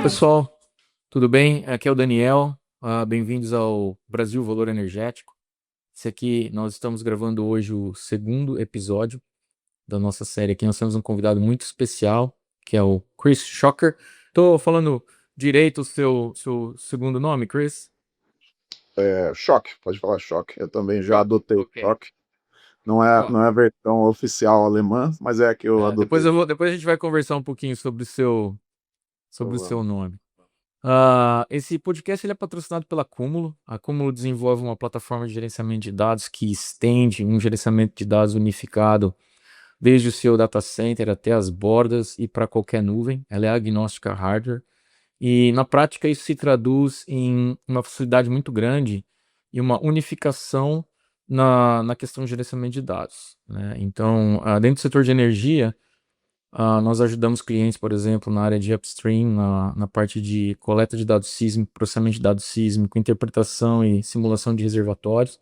pessoal, tudo bem? Aqui é o Daniel. Bem-vindos ao Brasil Valor Energético. Esse aqui, nós estamos gravando hoje o segundo episódio da nossa série. Aqui nós temos um convidado muito especial, que é o Chris Schocker. Tô falando direito o seu segundo nome, Chris? Choque, pode falar choque. Eu também já Schock. adotei o Ok. choque. Não é, Ó, não é a versão oficial alemã, mas é a que eu adotei. depois a gente vai conversar um pouquinho sobre o Então, seu nome. Esse podcast ele é patrocinado pela Cúmulo. A Cúmulo desenvolve uma plataforma de gerenciamento de dados que estende um gerenciamento de dados unificado desde o seu data center até as bordas e para qualquer nuvem. Ela é agnóstica a hardware. E na prática isso se traduz em uma facilidade muito grande e uma unificação na questão de gerenciamento de dados, né? Então, dentro do setor de energia, nós ajudamos clientes, por exemplo, na área de upstream, na parte de coleta de dados sísmicos, processamento de dados sísmicos, interpretação e simulação de reservatórios,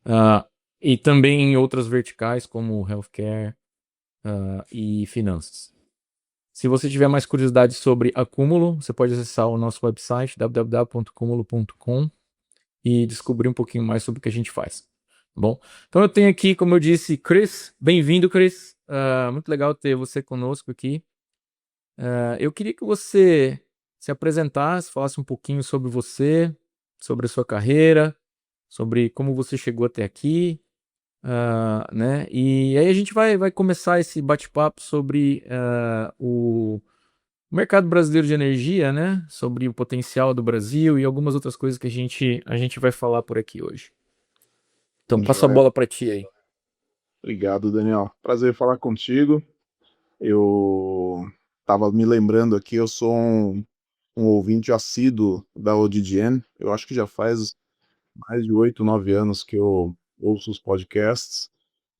ah, e também em outras verticais, como healthcare, e finanças. Se você tiver mais curiosidade sobre Acúmulo, você pode acessar o nosso website www.cumulo.com e descobrir um pouquinho mais sobre o que a gente faz. Tá bom? Então eu tenho aqui, como eu disse, Chris. Bem-vindo, Chris. Muito legal ter você conosco aqui. Eu queria que você se apresentasse, falasse um pouquinho sobre você, sobre a sua carreira, sobre como você chegou até aqui, né? E aí a gente vai começar esse bate-papo sobre o mercado brasileiro de energia, né? Sobre o potencial do Brasil e algumas outras coisas que a gente vai falar por aqui hoje. Então, passo a joia. bola para ti aí. Obrigado, Daniel. Prazer falar contigo. Eu estava me lembrando aqui, eu sou um ouvinte assíduo da ODGN. Eu acho que já faz mais de 8, 9 anos que eu ouço os podcasts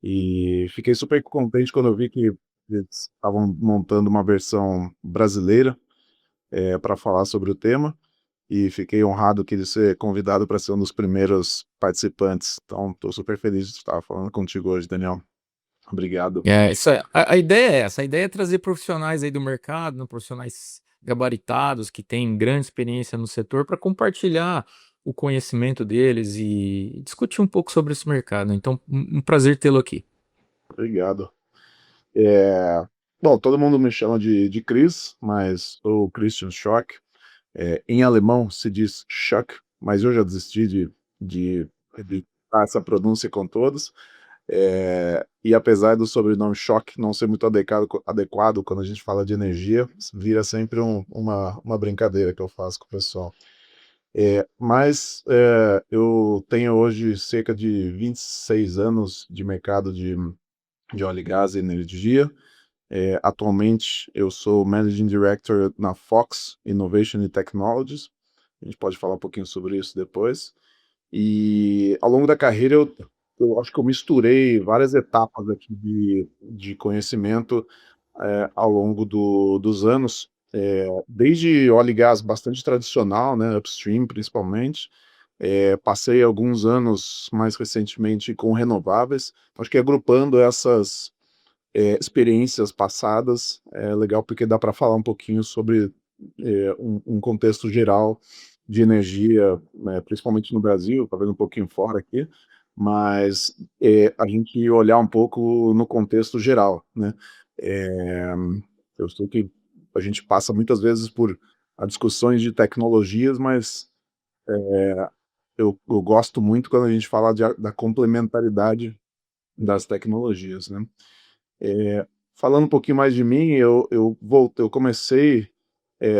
e fiquei super contente quando eu vi que eles estavam montando uma versão brasileira para falar sobre o tema. E fiquei honrado que ele ser convidado para ser um dos primeiros participantes. Então, estou super feliz de estar falando contigo hoje, Daniel. Obrigado. A ideia é essa, a ideia é trazer profissionais aí do mercado, né, profissionais gabaritados que têm grande experiência no setor para compartilhar o conhecimento deles e discutir um pouco sobre esse mercado. Então, um prazer tê-lo aqui. Obrigado. É, Bom, todo mundo me chama de Chris, mas sou Christian Schock. Em alemão se diz Schock, mas eu já desisti de dar essa pronúncia com todos. E apesar do sobrenome Schock não ser muito adequado quando a gente fala de energia, vira sempre uma brincadeira que eu faço com o pessoal. Mas eu tenho hoje cerca de 26 anos de mercado de óleo e gás e energia. Atualmente eu sou Managing Director na Fox Innovation and Technologies. A gente pode falar um pouquinho sobre isso depois. E ao longo da carreira eu acho que eu misturei várias etapas aqui de conhecimento ao longo dos anos, desde óleo e gás bastante tradicional, né, upstream principalmente. Passei alguns anos mais recentemente com renováveis. Acho que agrupando essas experiências passadas é legal porque dá para falar um pouquinho sobre um contexto geral de energia, né, principalmente no Brasil, talvez um pouquinho fora aqui, mas a gente olhar um pouco no contexto geral, né? É, eu sei que a gente passa muitas vezes por discussões de tecnologias, mas eu gosto muito quando a gente fala da complementaridade das tecnologias, né? Falando um pouquinho mais de mim, eu comecei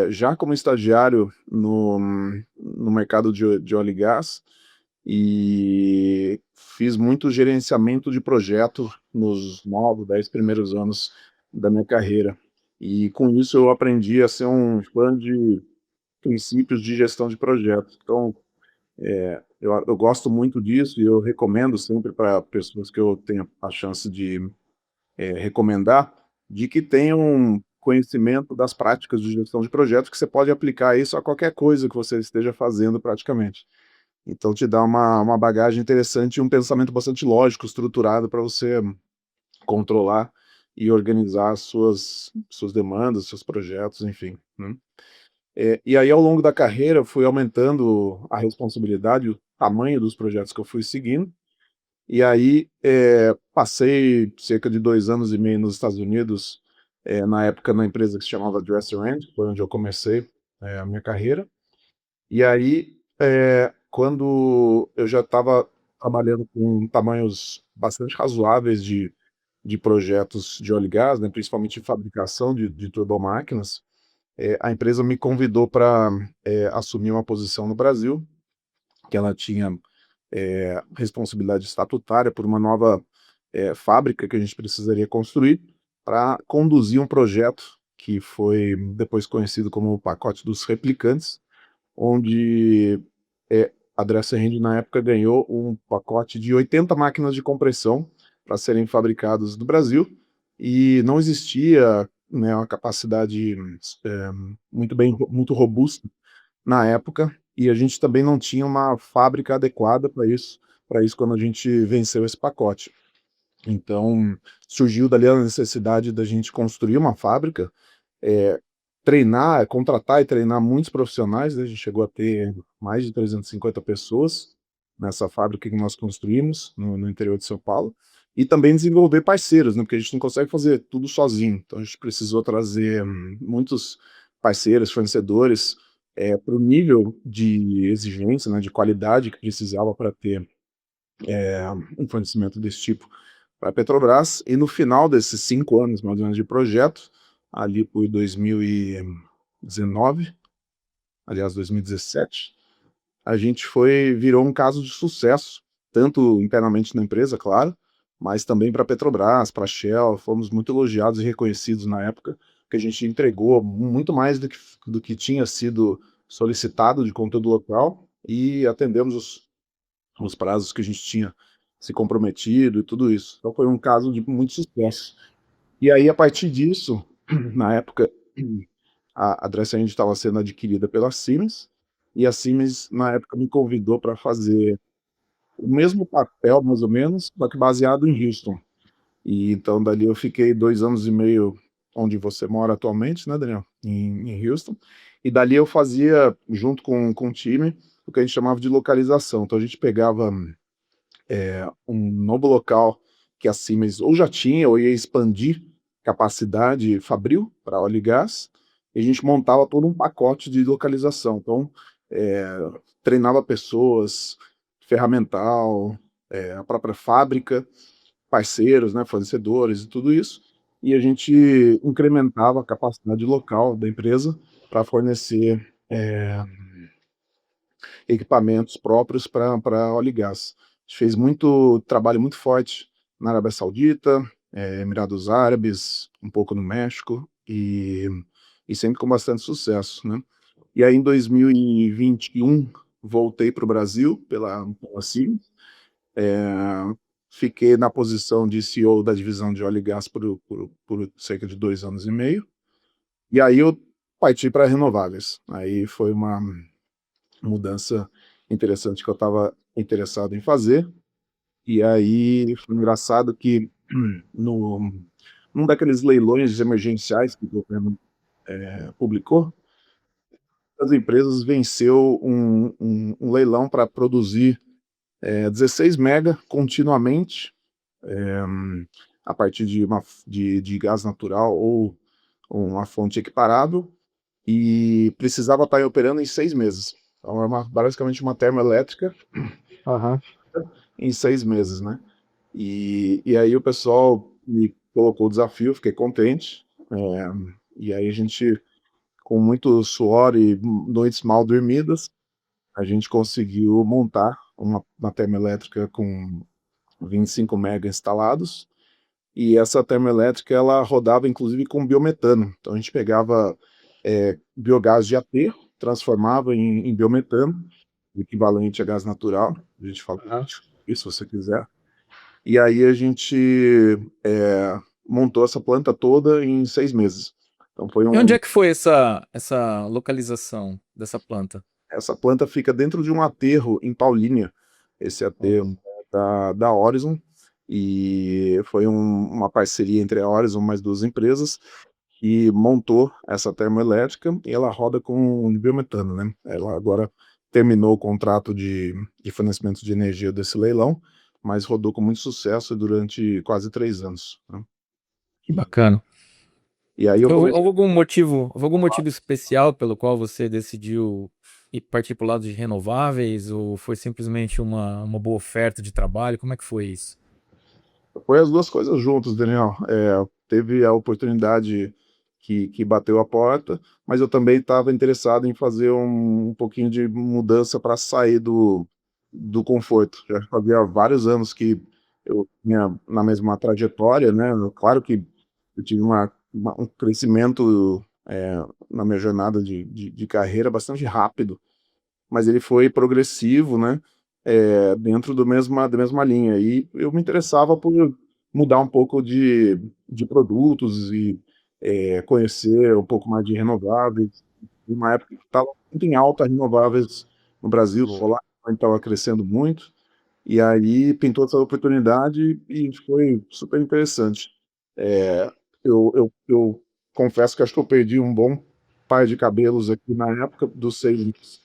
já como estagiário no mercado de óleo e gás e fiz muito gerenciamento de projeto nos 9, 10 primeiros anos da minha carreira. E com isso eu aprendi a ser um fã de princípios de gestão de projetos. Então, eu gosto muito disso e eu recomendo sempre para pessoas que eu tenho a chance de recomendar, de que tenham conhecimento das práticas de gestão de projetos, que você pode aplicar isso a qualquer coisa que você esteja fazendo praticamente. Então te dá uma bagagem interessante e um pensamento bastante lógico, estruturado para você controlar e organizar suas demandas, seus projetos, enfim, né? E aí, ao longo da carreira, fui aumentando a responsabilidade, o tamanho dos projetos que eu fui seguindo. E aí, passei cerca de 2 anos e meio nos Estados Unidos, na época na empresa que se chamava Dresser-Rand, foi onde eu comecei a minha carreira. E aí, quando eu já estava trabalhando com tamanhos bastante razoáveis de projetos de óleo e gás, né, principalmente de fabricação de turbomáquinas, a empresa me convidou para assumir uma posição no Brasil, que ela tinha responsabilidade estatutária por uma nova fábrica que a gente precisaria construir para conduzir um projeto que foi depois conhecido como o pacote dos replicantes, onde a Dresser-Rand na época ganhou um pacote de 80 máquinas de compressão para serem fabricadas no Brasil, e não existia, né, uma capacidade muito robusta na época, e a gente também não tinha uma fábrica adequada para isso quando a gente venceu esse pacote. Então, surgiu dali a necessidade da gente construir uma fábrica, eh, contratar e treinar muitos profissionais, né, a gente chegou a ter mais de 350 pessoas nessa fábrica que nós construímos no interior de São Paulo, e também desenvolver parceiros, né, porque a gente não consegue fazer tudo sozinho, então a gente precisou trazer muitos parceiros, fornecedores, para o nível de exigência, né, de qualidade que precisava para ter um fornecimento desse tipo para a Petrobras. E no final desses 5 anos, mais ou menos, de projeto, ali por 2019, aliás, 2017, a gente virou um caso de sucesso, tanto internamente na empresa, claro, mas também para a Petrobras, para a Shell. Fomos muito elogiados e reconhecidos na época, que a gente entregou muito mais do que tinha sido solicitado de conteúdo local, e atendemos os prazos que a gente tinha se comprometido e tudo isso. Então foi um caso de muito sucesso. E aí, a partir disso, na época, a Dresser estava sendo adquirida pela Siemens, e a Siemens, na época, me convidou para fazer o mesmo papel, mais ou menos, só que baseado em Houston. E então, dali eu fiquei 2 anos e meio onde você mora atualmente, né, Daniel? Em Houston. E dali eu fazia, junto com o time, o que a gente chamava de localização. Então, a gente pegava um novo local que a Siemens ou já tinha ou ia expandir capacidade fabril para óleo e gás, e a gente montava todo um pacote de localização. Então, treinava pessoas, ferramental, a própria fábrica, parceiros, né, fornecedores e tudo isso, e a gente incrementava a capacidade local da empresa para fornecer equipamentos próprios para óleo e gás. A gente fez muito trabalho muito forte na Arábia Saudita, Emirados Árabes, um pouco no México, e sempre com bastante sucesso, né. E aí, em 2021, voltei para o Brasil pela Siemens, fiquei na posição de CEO da divisão de óleo e gás por cerca de 2 anos e meio, e aí eu parti para renováveis. Aí foi uma mudança interessante que eu estava interessado em fazer. E aí foi engraçado que no num daqueles leilões emergenciais que o governo publicou, as empresas venceu um leilão para produzir 16 mega continuamente, a partir de gás natural ou uma fonte equiparável, e precisava estar operando em 6 meses. Então é basicamente uma termoelétrica Aham. em 6 meses, né? E aí o pessoal me colocou o desafio, fiquei contente, e aí a gente, com muito suor e noites mal dormidas, a gente conseguiu montar uma termoelétrica com 25 mega instalados, e essa termoelétrica ela rodava inclusive com biometano. Então a gente pegava biogás de aterro, transformava em biometano, o equivalente a gás natural, a gente fala Aham. isso se você quiser. E aí a gente montou essa planta toda em 6 meses. Então E onde é que foi essa localização dessa planta? essa planta fica dentro de um aterro em Paulínia. Esse aterro é da Horizon, e foi uma parceria entre a Horizon mais duas empresas, e montou essa termoelétrica e ela roda com biometano, né? Ela agora terminou o contrato de fornecimento de energia desse leilão, mas rodou com muito sucesso durante quase 3 anos, né? Que bacana. E aí eu comecei Houve algum motivo especial pelo qual você decidiu ir partir para o lado de renováveis ou foi simplesmente uma boa oferta de trabalho? Como é que foi isso? foi as 2 coisas juntas, Daniel. Teve a oportunidade que bateu a porta, mas eu também estava interessado em fazer um pouquinho de mudança para sair do conforto. Já havia vários anos que eu vinha na mesma trajetória, né, claro que eu tive um crescimento, na minha jornada de carreira bastante rápido, mas ele foi progressivo, né, dentro da mesma linha. E eu me interessava por mudar um pouco de produtos e conhecer um pouco mais de renováveis. Uma época que estava muito em alta renováveis no Brasil, solar estava crescendo muito, e aí pintou essa oportunidade e foi super interessante. É, eu confesso que acho que eu perdi um bom par de cabelos aqui na época dos 6 meses.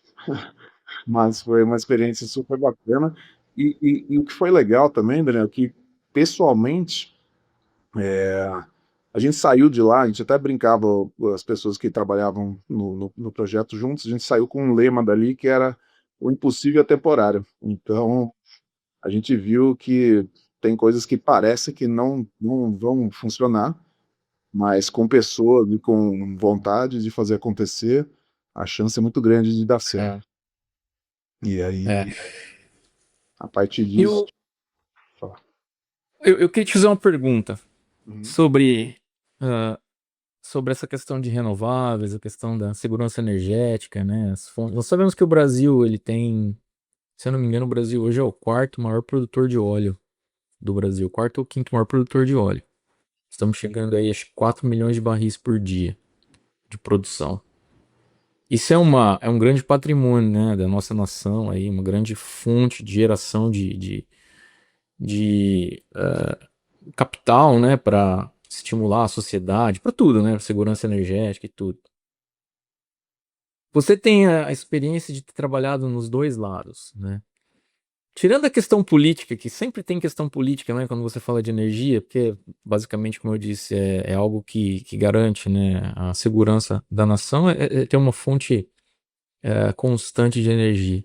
Mas foi uma experiência super bacana. E o que foi legal também, Daniel, que pessoalmente, a gente saiu de lá, a gente até brincava, as pessoas que trabalhavam no projeto juntos, a gente saiu com um lema dali que era o impossível é temporário. Então, a gente viu que tem coisas que parece que não vão funcionar, mas com pessoas e com vontade de fazer acontecer, a chance é muito grande de dar certo. É, E aí, é. a partir disso. Eu, eu queria te fazer uma pergunta Uhum. sobre, ah, sobre essa questão de renováveis, a questão da segurança energética, né? Nós sabemos que o Brasil, ele tem, se eu não me engano, o Brasil hoje é o quarto maior produtor de óleo do Brasil, quarto ou quinto maior produtor de óleo. Estamos chegando aí a 4 milhões de barris por dia de produção. Isso é um grande patrimônio, né, da nossa nação aí, uma grande fonte de geração de capital, né, para estimular a sociedade, para tudo, né, segurança energética e tudo. Você tem a experiência de ter trabalhado nos dois lados, né? Tirando a questão política, que sempre tem questão política, né, quando você fala de energia, porque basicamente, como eu disse, é algo que garante, né, a segurança da nação, é ter uma fonte constante de energia.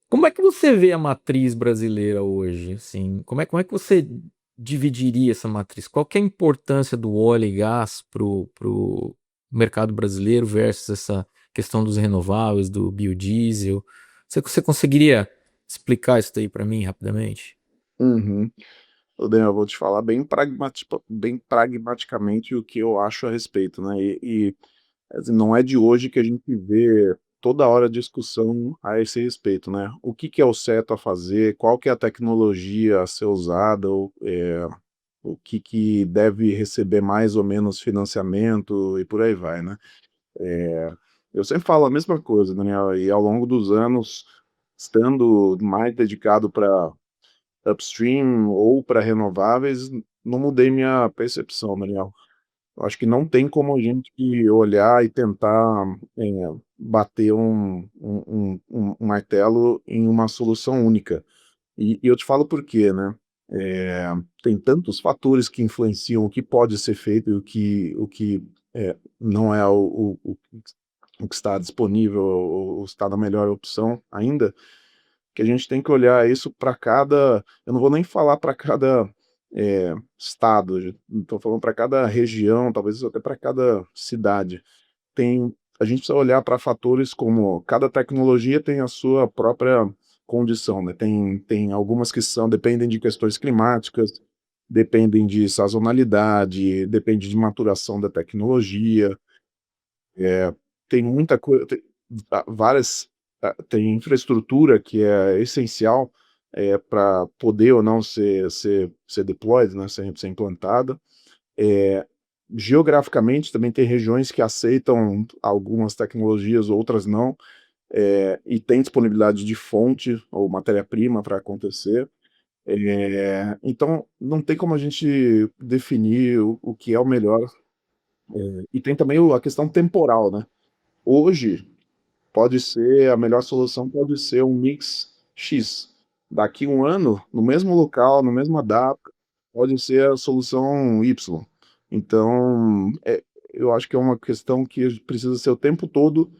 Como é que você vê a matriz brasileira hoje? Assim, como é que você dividiria essa matriz? Qual que é a importância do óleo e gás pro mercado brasileiro versus essa questão dos renováveis, do biodiesel? Você conseguiria explicar isso aí para mim rapidamente? Uhum. Ô, Daniel, eu vou te falar bem pragmaticamente o que eu acho a respeito, né? Assim, não é de hoje que a gente vê toda hora discussão a esse respeito, né? O que que é o certo a fazer, qual que é a tecnologia a ser usada, o que deve receber mais ou menos financiamento e por aí vai, né? Eu sempre falo a mesma coisa, Daniel, e ao longo dos anos, estando mais dedicado para upstream ou para renováveis, não mudei minha percepção, Daniel. Eu acho que não tem como a gente olhar e tentar bater um martelo em uma solução única. E eu te falo por quê, né? Tem tantos fatores que influenciam o que pode ser feito e o que não é o que está disponível ou está na melhor opção ainda, que a gente tem que olhar isso para cada, eu não vou nem falar para cada estado, estou falando para cada região, talvez até para cada cidade. A gente precisa olhar para fatores como cada tecnologia tem a sua própria condição, né? Tem algumas que dependem de questões climáticas, dependem de sazonalidade, depende de maturação da tecnologia, tem muita coisa, várias, tem infraestrutura que é essencial para poder ou não ser deployed, né, ser implantada. É, geograficamente também tem regiões que aceitam algumas tecnologias, outras não, e tem disponibilidade de fonte ou matéria-prima para acontecer. Então não tem como a gente definir o que é o melhor E tem também a questão temporal, né? Hoje, pode ser, a melhor solução pode ser um mix X. Daqui um ano, no mesmo local, na mesma data, pode ser a solução Y. Então, eu acho que é uma questão que precisa ser o tempo todo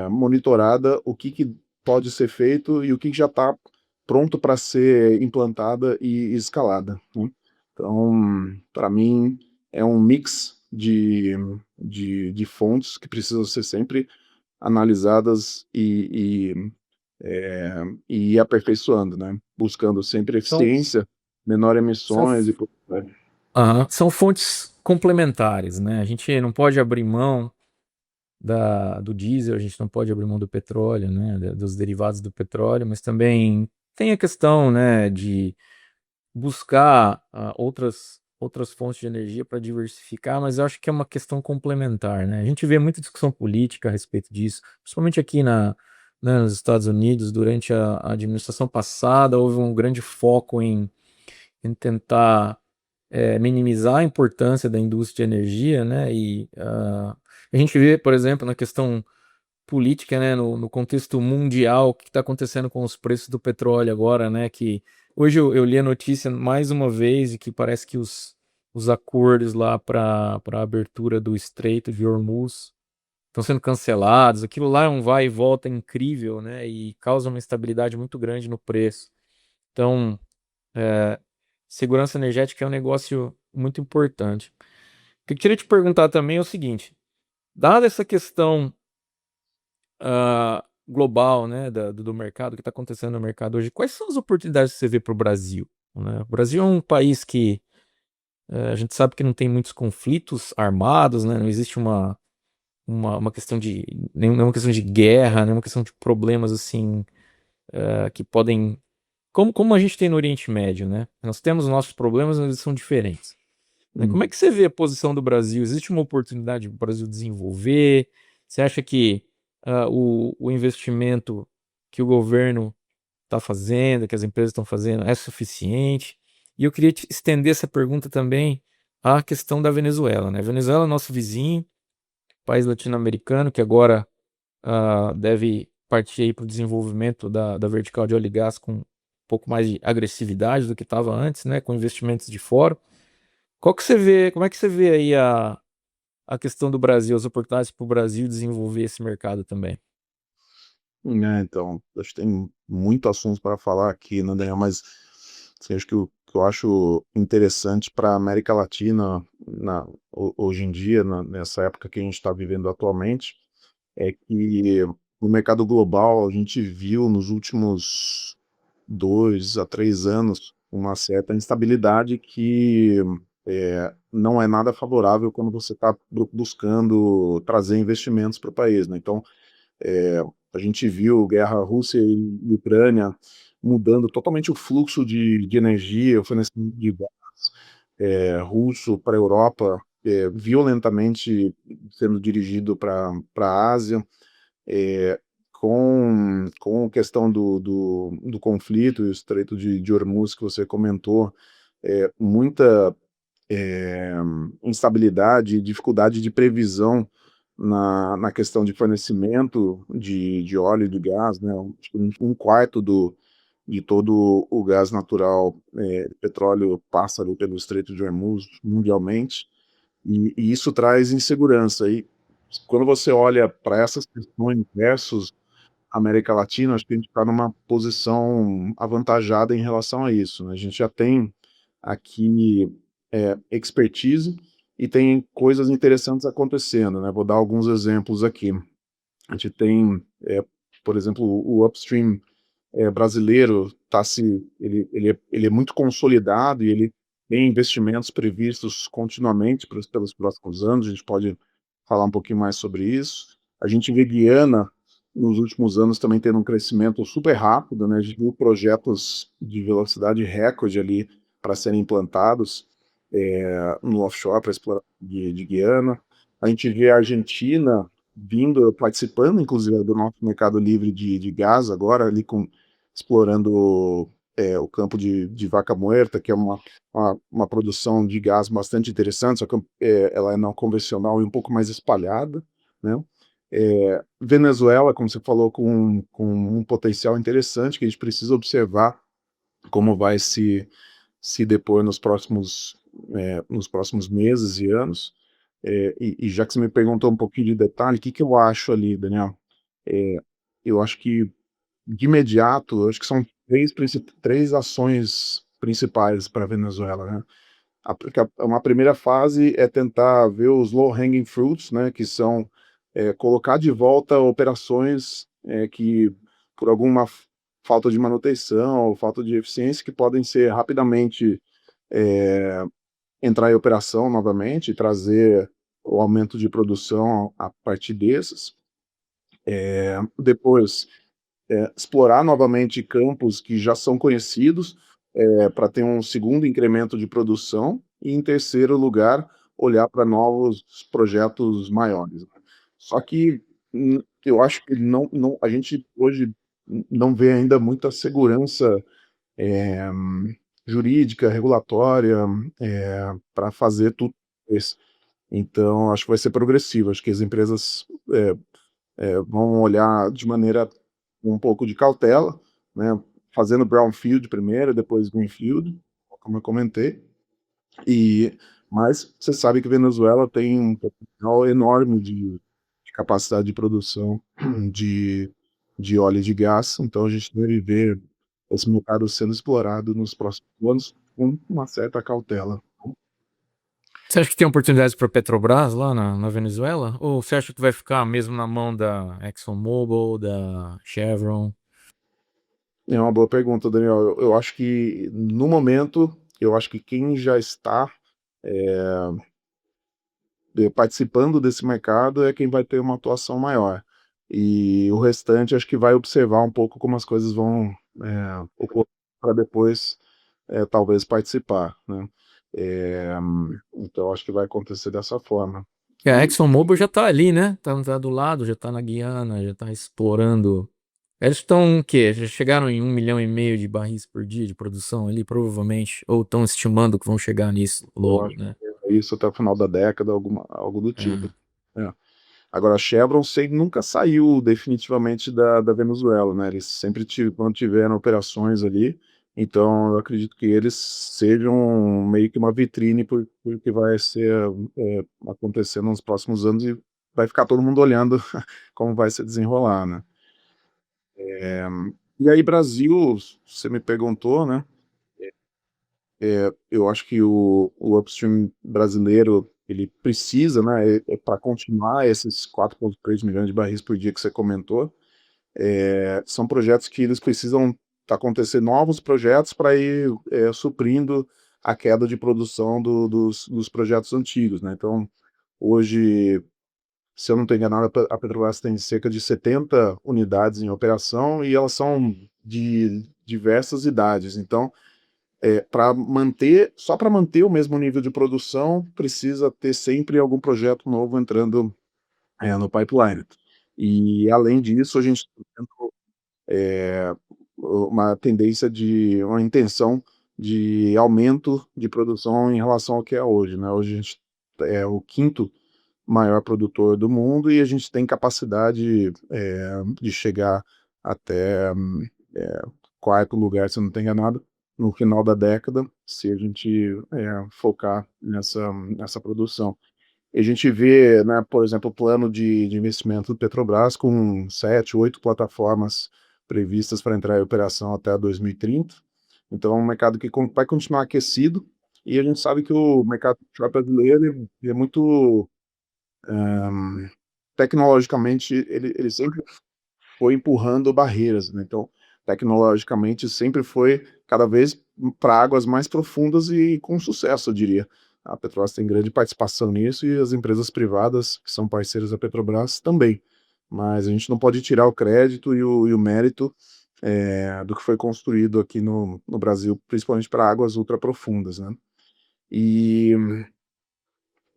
monitorada, o que pode ser feito e o que já está pronto para ser implantada e escalada, né? Então, para mim, é um mix de fontes que precisam ser sempre analisadas e ir aperfeiçoando, né? Buscando sempre São, eficiência, menor são, emissões e por aí vai. são fontes complementares, né? A gente não pode abrir mão do diesel, a gente não pode abrir mão do petróleo, né? Dos derivados do petróleo, mas também tem a questão, né, de buscar outras fontes de energia para diversificar, mas eu acho que é uma questão complementar, né? A gente vê muita discussão política a respeito disso, principalmente aqui né, nos Estados Unidos, durante a administração passada, houve um grande foco em tentar minimizar a importância da indústria de energia, né? E a gente vê, por exemplo, na questão política, né, no contexto mundial, o que está acontecendo com os preços do petróleo agora, né? Que hoje eu li a notícia mais uma vez e que parece que os acordos lá para a abertura do Estreito de Hormuz estão sendo cancelados. Aquilo lá é um vai e volta incrível, né? E causa uma instabilidade muito grande no preço. Então, é, segurança energética é um negócio muito importante. O que eu queria te perguntar também é o seguinte: dada essa questão global, né, do mercado, o que está acontecendo no mercado hoje, quais são as oportunidades que você vê para o Brasil, né? O Brasil é um país que a gente sabe que não tem muitos conflitos armados, né? Não existe uma questão de nenhuma questão de guerra, nenhuma questão de problemas assim que podem como a gente tem no Oriente Médio, né? Nós temos nossos problemas, mas eles são diferentes, né? Como é Uhum. que você vê a posição do Brasil? Existe uma oportunidade para o Brasil desenvolver? Você acha que o investimento que o governo está fazendo, que as empresas estão fazendo, é suficiente? E eu queria te estender essa pergunta também à questão da Venezuela, né? A Venezuela é nosso vizinho, país latino-americano, que agora deve partir aí para o desenvolvimento da vertical de óleo e gás com um pouco mais de agressividade do que estava antes, né? Com investimentos de fora. Qual que você vê, como é que você vê aí a questão do Brasil, as oportunidades para o Brasil desenvolver esse mercado também? Então, acho que tem muito assunto para falar aqui, né, Daniel? Mas assim, acho que eu acho interessante para a América Latina, hoje em dia, nessa época que a gente está vivendo atualmente, é que no mercado global a gente viu nos últimos 2 a 3 anos uma certa instabilidade que não é nada favorável quando você está buscando trazer investimentos para o país, né? Então, é, a gente viu guerra Rússia e Ucrânia mudando totalmente o fluxo de energia, o fornecimento de gás russo para a Europa, violentamente sendo dirigido para a Ásia, é, com a questão do conflito e o Estreito de Hormuz que você comentou, muita é, instabilidade e dificuldade de previsão na questão de fornecimento de óleo e de gás, né? Um quarto de todo o gás natural, petróleo, passa ali pelo Estreito de Hormuz mundialmente, e isso traz insegurança. E quando você olha para essas questões versus América Latina, acho que a gente está numa posição avantajada em relação a isso, né? A gente já tem aqui expertise e tem coisas interessantes acontecendo, né? Vou dar alguns exemplos aqui. A gente tem, por exemplo, o upstream brasileiro ele é muito consolidado e ele tem investimentos previstos continuamente pelos próximos anos. A gente pode falar um pouquinho mais sobre isso. A gente vê Guiana nos últimos anos também tendo um crescimento super rápido, né? A gente viu projetos de velocidade recorde ali para serem implantados no offshore para exploração de Guiana. A gente vê a Argentina vindo, participando, inclusive, do nosso mercado livre de gás agora, ali explorando o campo de Vaca Muerta, que é uma produção de gás bastante interessante, só que ela é não convencional e um pouco mais espalhada, né? Venezuela, como você falou, com um potencial interessante que a gente precisa observar como vai se depor nos próximos meses e anos. E já que você me perguntou um pouquinho de detalhe, o que que eu acho ali, Daniel? É, eu acho que, de imediato, eu acho que são três ações principais para a Venezuela, né? Uma primeira fase é tentar ver os low-hanging fruits, né, que são colocar de volta operações que, por alguma falta de manutenção ou falta de eficiência, que podem ser rapidamente é, entrar em operação novamente e trazer o aumento de produção a partir desses. Depois, explorar novamente campos que já são conhecidos, para ter um segundo incremento de produção, e em terceiro lugar, olhar para novos projetos maiores. Só que eu acho que a gente hoje não vê ainda muita segurança é, jurídica, regulatória, para fazer tudo isso. Então, acho que vai ser progressivo. Acho que as empresas vão olhar de maneira um pouco de cautela, né, fazendo brownfield primeiro, depois greenfield, como eu comentei. Mas você sabe que Venezuela tem um potencial enorme de capacidade de produção de, de óleo e de gás, então a gente deve ver esse mercado sendo explorado nos próximos anos com uma certa cautela. Você acha que tem oportunidades para Petrobras lá na Venezuela? Ou você acha que vai ficar mesmo na mão da ExxonMobil, da Chevron? É uma boa pergunta, Daniel. Eu acho que, no momento, eu acho que quem já está participando desse mercado é quem vai ter uma atuação maior. E o restante acho que vai observar um pouco como as coisas vão ocorrer para depois talvez participar, né? É, então acho que vai acontecer dessa forma. É, a E ExxonMobil já tá ali, né? Tá do lado, já tá na Guiana, já tá explorando. Eles estão o quê? Já chegaram em 1,5 milhão de barris por dia de produção ali, provavelmente. Ou estão estimando que vão chegar nisso eu logo, acho né? que é isso até o final da década, algo do tipo. É. É. Agora, a Chevron sei, nunca saiu definitivamente da Venezuela, né? Eles sempre mantiveram operações ali, então eu acredito que eles sejam meio que uma vitrine por que vai ser acontecendo nos próximos anos, e vai ficar todo mundo olhando como vai se desenrolar, né? E aí, Brasil, você me perguntou, né? Eu acho que o upstream brasileiro ele precisa, né, para continuar esses 4,3 milhões de barris por dia que você comentou. São projetos que eles precisam acontecer novos projetos para ir suprindo a queda de produção dos projetos antigos, né? Então, hoje, se eu não estou enganado, a Petrobras tem cerca de 70 unidades em operação e elas são de diversas idades. Então, só para manter o mesmo nível de produção, precisa ter sempre algum projeto novo entrando no pipeline. E, além disso, a gente está tendo uma tendência uma intenção de aumento de produção em relação ao que é hoje, né? Hoje a gente é o quinto maior produtor do mundo e a gente tem capacidade de chegar até quarto lugar, se eu não estou enganado, no final da década, se a gente focar nessa produção. E a gente vê, né, por exemplo, o plano de investimento do Petrobras com 7, 8 plataformas previstas para entrar em operação até 2030. Então, é um mercado que vai continuar aquecido, e a gente sabe que o mercado brasileiro ele é muito tecnologicamente, ele sempre foi empurrando barreiras, né? Então, tecnologicamente, sempre foi cada vez para águas mais profundas e com sucesso, eu diria. A Petrobras tem grande participação nisso e as empresas privadas, que são parceiras da Petrobras, também. Mas a gente não pode tirar o crédito e o mérito do que foi construído aqui no Brasil, principalmente para águas ultraprofundas, né? E,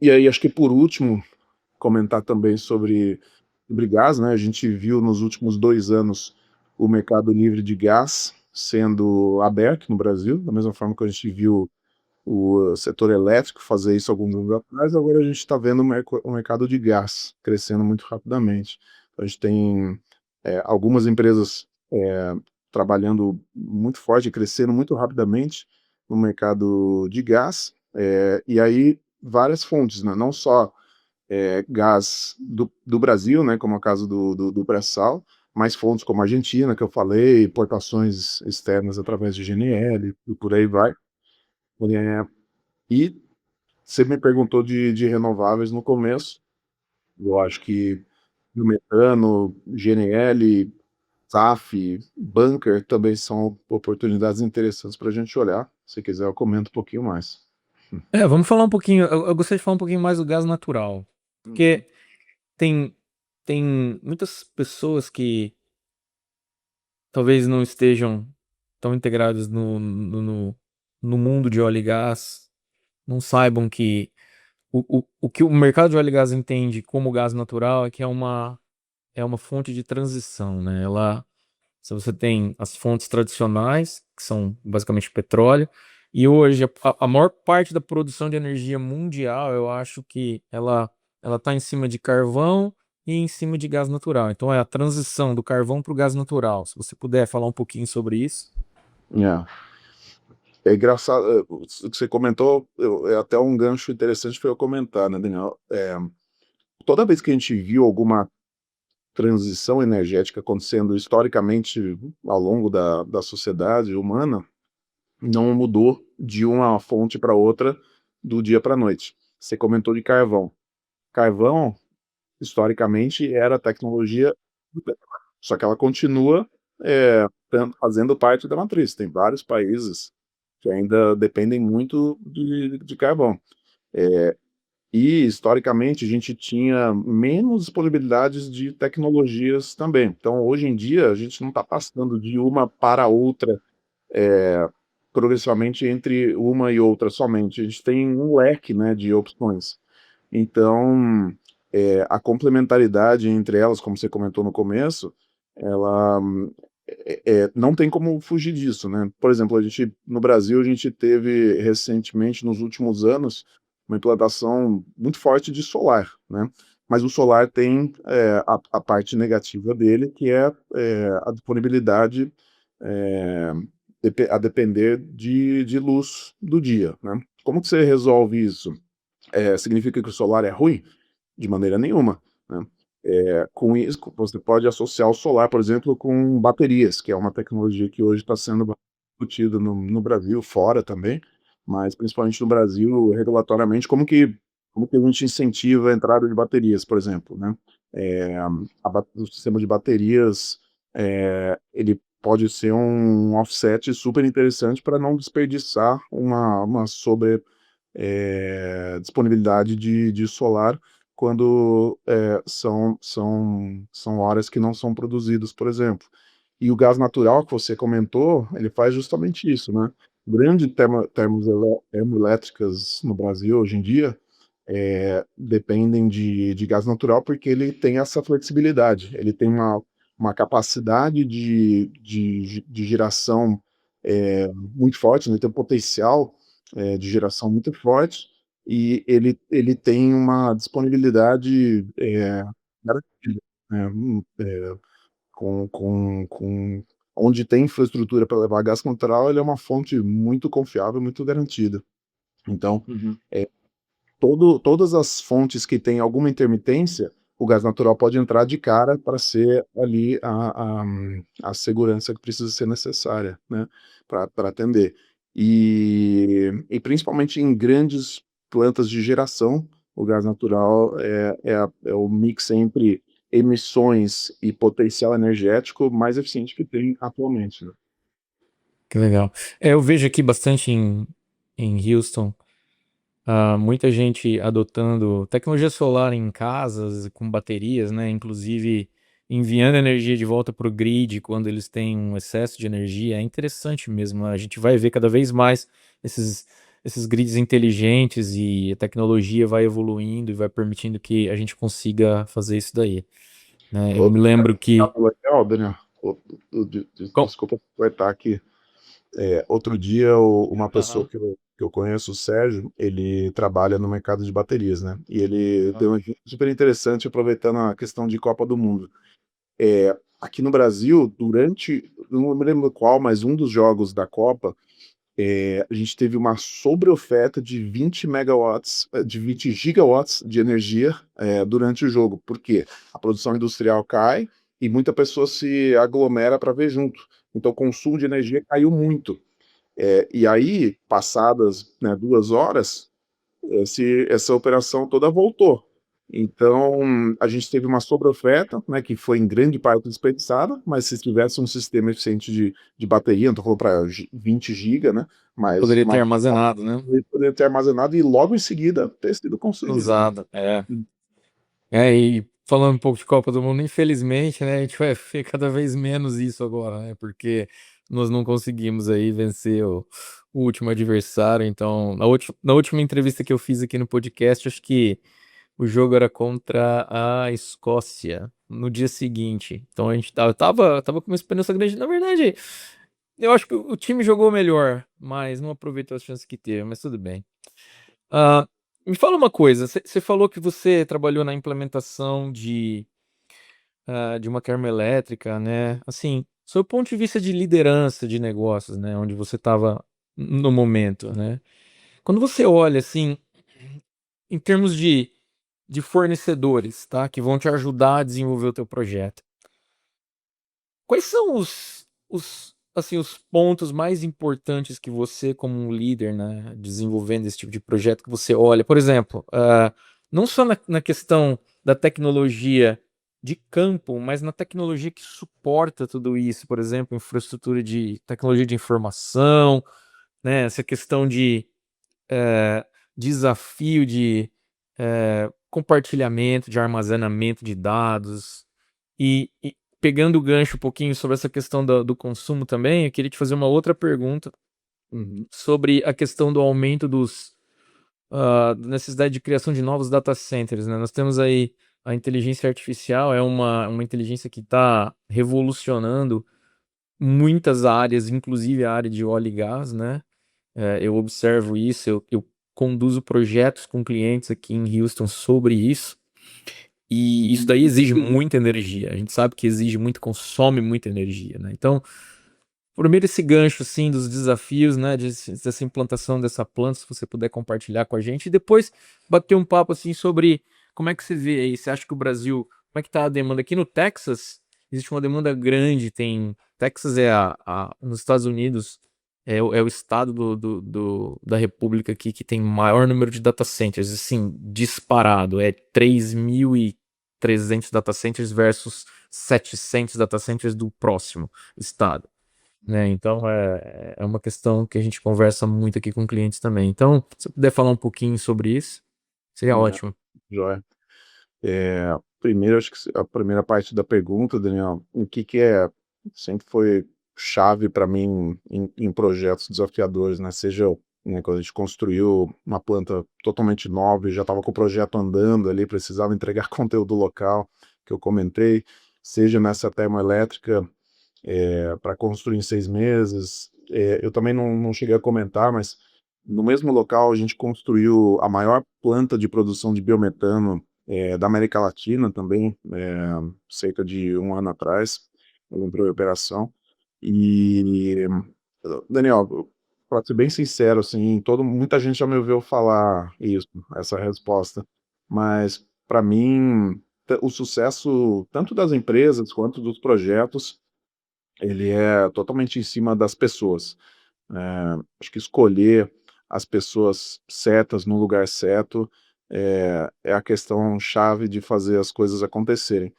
e aí, acho que por último, comentar também sobre gás, né? A gente viu nos últimos 2 anos o mercado livre de gás. sendo aberto no Brasil, da mesma forma que a gente viu o setor elétrico fazer isso alguns anos atrás, agora a gente está vendo o mercado de gás crescendo muito rapidamente. A gente tem algumas empresas trabalhando muito forte, crescendo muito rapidamente no mercado de gás, e aí várias fontes, né? Não só gás do Brasil, né, como é o caso do pré-sal, mas fontes como a Argentina, que eu falei, importações externas através de GNL, e por aí vai. É, e você me perguntou de renováveis no começo, eu acho que biometano, GNL, SAF, bunker também são oportunidades interessantes para a gente olhar. Se quiser, eu comento um pouquinho mais. Vamos falar um pouquinho. Eu gostaria de falar um pouquinho mais do gás natural. Uhum. Porque tem, tem muitas pessoas que talvez não estejam tão integradas no mundo de óleo e gás, não saibam que o que o mercado de óleo e gás entende como gás natural é que é uma fonte de transição, né? Se você tem as fontes tradicionais, que são basicamente petróleo, e hoje a maior parte da produção de energia mundial, eu acho que ela está em cima de carvão e em cima de gás natural. Então é a transição do carvão para o gás natural. Se você puder falar um pouquinho sobre isso. É. É engraçado, o que você comentou, é até um gancho interessante para eu comentar, né, Daniel? Toda vez que a gente viu alguma transição energética acontecendo historicamente ao longo da sociedade humana, não mudou de uma fonte para outra do dia para a noite. Você comentou de carvão. Carvão, historicamente, era tecnologia do petróleo, só que ela continua fazendo parte da matriz. Tem vários países que ainda dependem muito de carvão. E, historicamente, a gente tinha menos disponibilidades de tecnologias também. Então, hoje em dia, a gente não está passando de uma para outra progressivamente entre uma e outra somente. A gente tem um leque, né, de opções. Então, a complementaridade entre elas, como você comentou no começo, ela não tem como fugir disso, né? Por exemplo, no Brasil, a gente teve recentemente, nos últimos anos, uma implantação muito forte de solar, né? Mas o solar tem a parte negativa dele, que é a disponibilidade é, a depender de luz do dia, né? Como que você resolve isso? Significa que o solar é ruim? De maneira nenhuma, né? Com isso, você pode associar o solar, por exemplo, com baterias, que é uma tecnologia que hoje está sendo discutida no Brasil, fora também, mas principalmente no Brasil, regulatoriamente, como que a gente incentiva a entrada de baterias, por exemplo, né? É, o sistema de baterias, ele pode ser um offset super interessante para não desperdiçar uma sobre disponibilidade de solar quando são horas que não são produzidas, por exemplo. E o gás natural que você comentou, ele faz justamente isso, né? Grandes termoelétricas no Brasil hoje em dia dependem de gás natural porque ele tem essa flexibilidade, ele tem uma capacidade de geração muito forte, né? Ele tem um potencial de geração muito forte e ele tem uma disponibilidade garantida, né? Onde tem infraestrutura para levar gás natural, ele é uma fonte muito confiável, muito garantida. Então, Uhum. todas as fontes que têm alguma intermitência, o gás natural pode entrar de cara para ser ali a segurança que precisa ser necessária, né, para atender. E principalmente em grandes plantas de geração, o gás natural é o mix entre emissões e potencial energético mais eficiente que tem atualmente, né? Que legal. Eu vejo aqui bastante em Houston, muita gente adotando tecnologia solar em casas com baterias, né? Inclusive enviando energia de volta para o grid quando eles têm um excesso de energia. É interessante mesmo. A gente vai ver cada vez mais esses grids inteligentes e a tecnologia vai evoluindo e vai permitindo que a gente consiga fazer isso daí, né? Eu me Outro lembro que mercado legal, Daniel. Com- Desculpa cortar aqui. Outro dia, uma pessoa Aham, que eu conheço, o Sérgio, ele trabalha no mercado de baterias, né? E ele aham. deu um exemplo super interessante, aproveitando a questão de Copa do Mundo. Aqui no Brasil, não me lembro qual, mas um dos jogos da Copa, a gente teve uma sobreoferta de 20 megawatts, de 20 gigawatts de energia, durante o jogo. Por quê? A produção industrial cai e muita pessoa se aglomera para ver junto. Então, o consumo de energia caiu muito. E aí, passadas, né, 2 horas, essa operação toda voltou. Então, a gente teve uma sobreoferta, né, que foi em grande parte desperdiçada, mas se tivesse um sistema eficiente de bateria, não estou falando para 20 GB, né, mas Poderia ter armazenado, né? poderia ter armazenado e logo em seguida ter sido consumido. Usado, é. E falando um pouco de Copa do Mundo, infelizmente, né, a gente vai ver cada vez menos isso agora, né, porque nós não conseguimos aí vencer o último adversário. Então, na última entrevista que eu fiz aqui no podcast, acho que o jogo era contra a Escócia no dia seguinte. Então a gente tava com uma esperança grande. Na verdade, eu acho que o time jogou melhor, mas não aproveitou as chances que teve, mas tudo bem. Ah, me fala uma coisa, você falou que você trabalhou na implementação de uma termoelétrica, né? Assim, sob o ponto de vista de liderança de negócios, né? Onde você estava no momento, né? Quando você olha, assim, em termos de fornecedores, tá? Que vão te ajudar a desenvolver o teu projeto. Quais são assim, os pontos mais importantes que você, como um líder, né, desenvolvendo esse tipo de projeto, que você olha? Por exemplo, não só na questão da tecnologia de campo, mas na tecnologia que suporta tudo isso, por exemplo, infraestrutura de tecnologia de informação, né, essa questão de eh, desafio de compartilhamento, de armazenamento de dados. E pegando o gancho um pouquinho sobre essa questão do consumo também, eu queria te fazer uma outra pergunta Uhum. sobre a questão do aumento da necessidade de criação de novos data centers, né? Nós temos aí a inteligência artificial, é uma inteligência que está revolucionando muitas áreas, inclusive a área de óleo e gás, né? Eu observo isso, eu conduzo projetos com clientes aqui em Houston sobre isso. E isso daí exige muita energia. A gente sabe que exige muito, consome muita energia, né? Então, primeiro esse gancho, assim, dos desafios, né? Dessa implantação dessa planta, se você puder compartilhar com a gente. E depois bater um papo, assim, sobre como é que você vê aí. Você acha que o Brasil, como é que tá a demanda? Aqui no Texas, existe uma demanda grande. Texas é nos Estados Unidos, é o estado da República aqui que tem maior número de data centers, assim, disparado. É 3.300 data centers versus 700 data centers do próximo estado, né? Então é uma questão que a gente conversa muito aqui com clientes também. Então, se você puder falar um pouquinho sobre isso, seria Né, ótimo. joia. Primeiro, acho que a primeira parte da pergunta, Daniel, o que sempre foi chave para mim em projetos desafiadores, né? Seja, né, quando a gente construiu uma planta totalmente nova e já estava com o projeto andando ali, precisava entregar conteúdo local, que eu comentei, seja nessa termoelétrica, para construir em 6 meses. Eu também não cheguei a comentar, mas no mesmo local a gente construiu a maior planta de produção de biometano, da América Latina também, cerca de um ano atrás, ela entrou em operação. E, Daniel, para ser bem sincero, assim, muita gente já me ouviu falar isso, essa resposta, mas para mim o sucesso tanto das empresas quanto dos projetos ele é totalmente em cima das pessoas. Acho que escolher as pessoas certas no lugar certo é a questão chave de fazer as coisas acontecerem.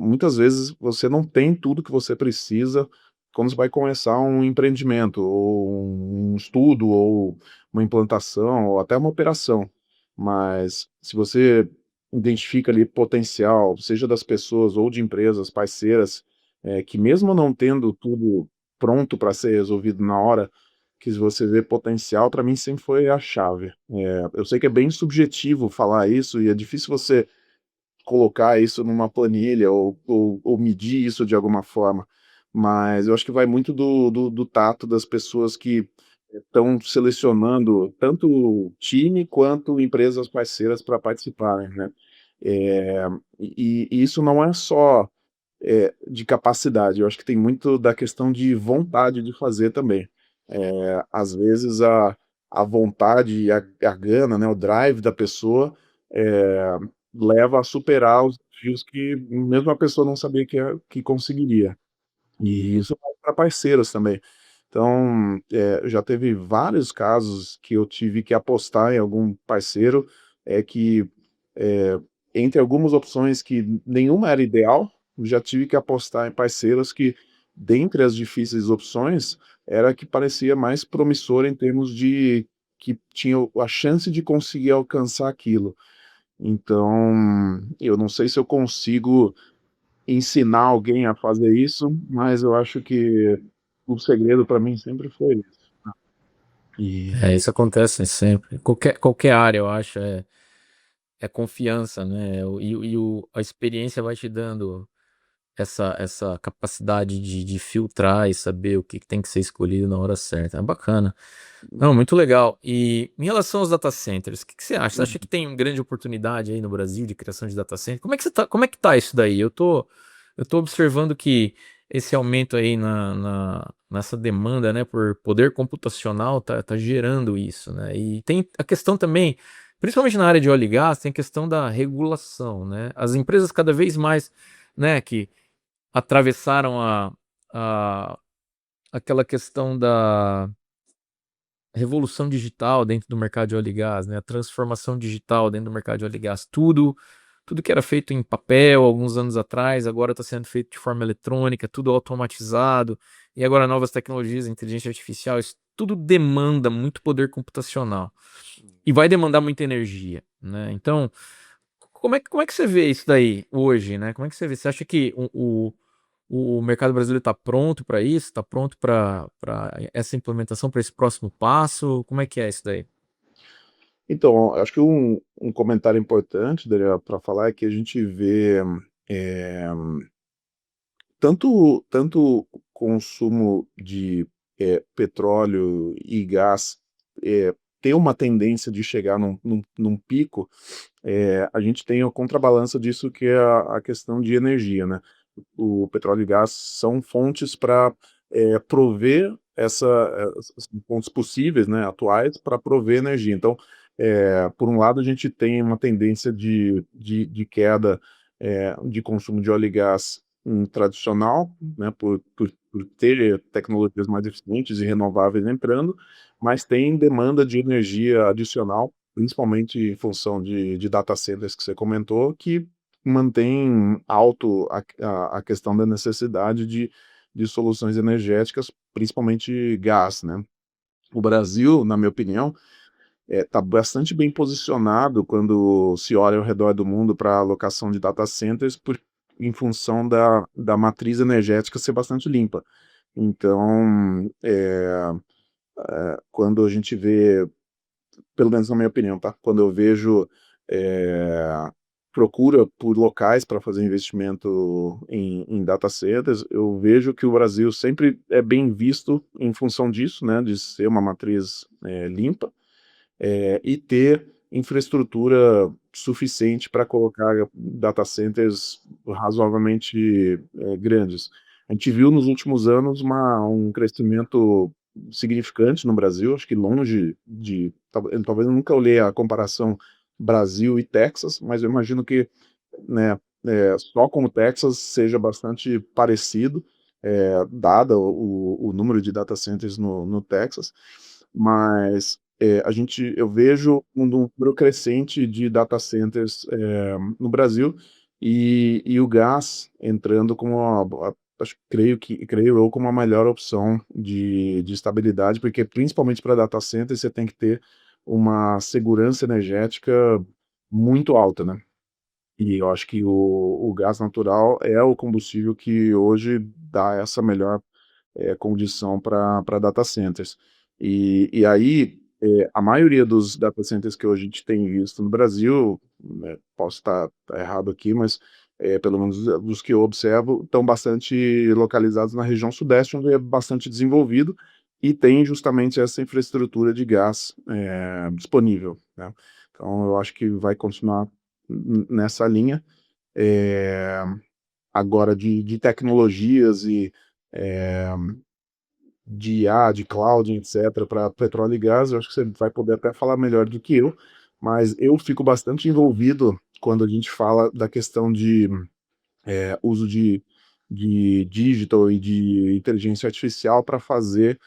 Muitas vezes você não tem tudo que você precisa quando você vai começar um empreendimento, ou um estudo, ou uma implantação, ou até uma operação. Mas se você identifica ali potencial, seja das pessoas ou de empresas parceiras, que mesmo não tendo tudo pronto para ser resolvido na hora, que você vê potencial, para mim sempre foi a chave. Eu sei que é bem subjetivo falar isso e é difícil você colocar isso numa planilha ou medir isso de alguma forma, mas eu acho que vai muito do tato das pessoas que estão selecionando tanto o time quanto empresas parceiras para participarem, né? É, e isso não é só de capacidade, eu acho que tem muito da questão de vontade de fazer também. Às vezes a vontade, a gana, né, o drive da pessoa é, leva a superar os desafios que mesmo a pessoa não sabia que conseguiria. E isso vale para parceiros também. Então, já teve vários casos que eu tive que apostar em algum parceiro, que, eh, entre algumas opções que nenhuma era ideal, eu já tive que apostar em parceiros que, dentre as difíceis opções, era a que parecia mais promissora em termos de que tinha a chance de conseguir alcançar aquilo. Então, eu não sei se eu consigo ensinar alguém a fazer isso, mas eu acho que o segredo para mim sempre foi isso. E Isso acontece sempre. Qualquer área, eu acho, é confiança, né? A experiência vai te dando essa capacidade de filtrar e saber o que tem que ser escolhido na hora certa. É bacana. Não, muito legal. E em relação aos data centers, o que você acha? Você acha que tem uma grande oportunidade aí no Brasil de criação de data center? Como é que tá isso daí? Eu tô observando que esse aumento aí nessa demanda, né, por poder computacional tá gerando isso, né? E tem a questão também, principalmente na área de óleo e gás, tem a questão da regulação, né? As empresas cada vez mais, né, que atravessaram a, aquela questão da revolução digital dentro do mercado de óleo e gás, né? A transformação digital dentro do mercado de óleo e gás. Tudo que era feito em papel alguns anos atrás, agora está sendo feito de forma eletrônica, tudo automatizado. E agora novas tecnologias, inteligência artificial, isso tudo demanda muito poder computacional. E vai demandar muita energia, né? Então, como é que você vê isso daí hoje, né? Como é que você vê? Você acha que o mercado brasileiro está pronto para isso? Está pronto para essa implementação, para esse próximo passo? Como é que é isso daí? então, acho que um comentário importante, Daniel, para falar é que a gente vê, eh, tanto consumo de, petróleo e gás, tem uma tendência de chegar num pico. A gente tem a contrabalança disso que é a questão de energia, né. O petróleo e gás são fontes para prover essas fontes possíveis, né, atuais, para prover energia. Então, por um lado, a gente tem uma tendência de queda, de consumo de óleo e gás tradicional, né, por ter tecnologias mais eficientes e renováveis entrando, mas tem demanda de energia adicional, principalmente em função de data centers que você comentou, que mantém alto a questão da necessidade de soluções energéticas, principalmente gás, né. O Brasil, na minha opinião, está bastante bem posicionado quando se olha ao redor do mundo para a alocação de data centers, em função da matriz energética ser bastante limpa. Então, quando a gente vê, pelo menos na minha opinião, tá? Quando eu vejo eh, procura por locais para fazer investimento em data centers, eu vejo que o Brasil sempre é bem visto em função disso, né, de ser uma matriz limpa, e ter infraestrutura suficiente para colocar data centers razoavelmente grandes. A gente viu nos últimos anos um crescimento significante no Brasil, acho que longe de, talvez eu nunca olhei a comparação Brasil e Texas, mas eu imagino que, né, só com o Texas seja bastante parecido, dada o número de data centers no Texas, mas eu vejo um número crescente de data centers no Brasil, e o gás entrando como creio eu, como a melhor opção de estabilidade, porque principalmente para data center você tem que ter uma segurança energética muito alta, né? E eu acho que o gás natural é o combustível que hoje dá essa melhor condição para data centers. E aí, a maioria dos data centers que hoje a gente tem visto no Brasil, né, posso estar errado aqui, mas pelo menos dos que eu observo, estão bastante localizados na região sudeste, onde é bastante desenvolvido e tem justamente essa infraestrutura de gás disponível, né? Então eu acho que vai continuar nessa linha. É, agora de tecnologias e de IA, de cloud, etc., para petróleo e gás, eu acho que você vai poder até falar melhor do que eu, mas eu fico bastante envolvido quando a gente fala da questão de uso de digital e de inteligência artificial para fazer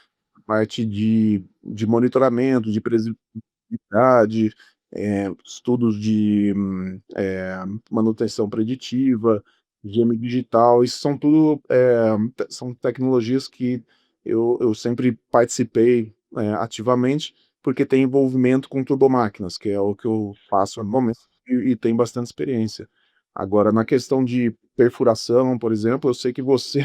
parte de monitoramento, de previsibilidade, estudos de manutenção preditiva, gêmeo digital, isso são tudo são tecnologias que eu sempre participei ativamente, porque tem envolvimento com turbomáquinas, que é o que eu faço no momento e tenho bastante experiência. Agora, na questão de perfuração, por exemplo, eu sei que você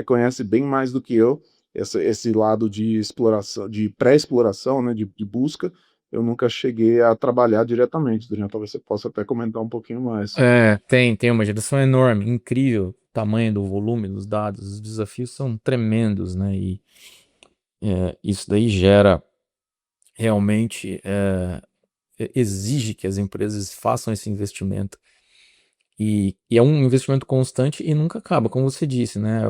conhece bem mais do que eu esse lado de exploração, de pré-exploração, né, de busca. Eu nunca cheguei a trabalhar diretamente, Adriano. Talvez você possa até comentar um pouquinho mais. Tem uma geração enorme, incrível, o tamanho do volume dos dados, os desafios são tremendos, né? E isso daí gera realmente exige que as empresas façam esse investimento. E é um investimento constante e nunca acaba, como você disse, né?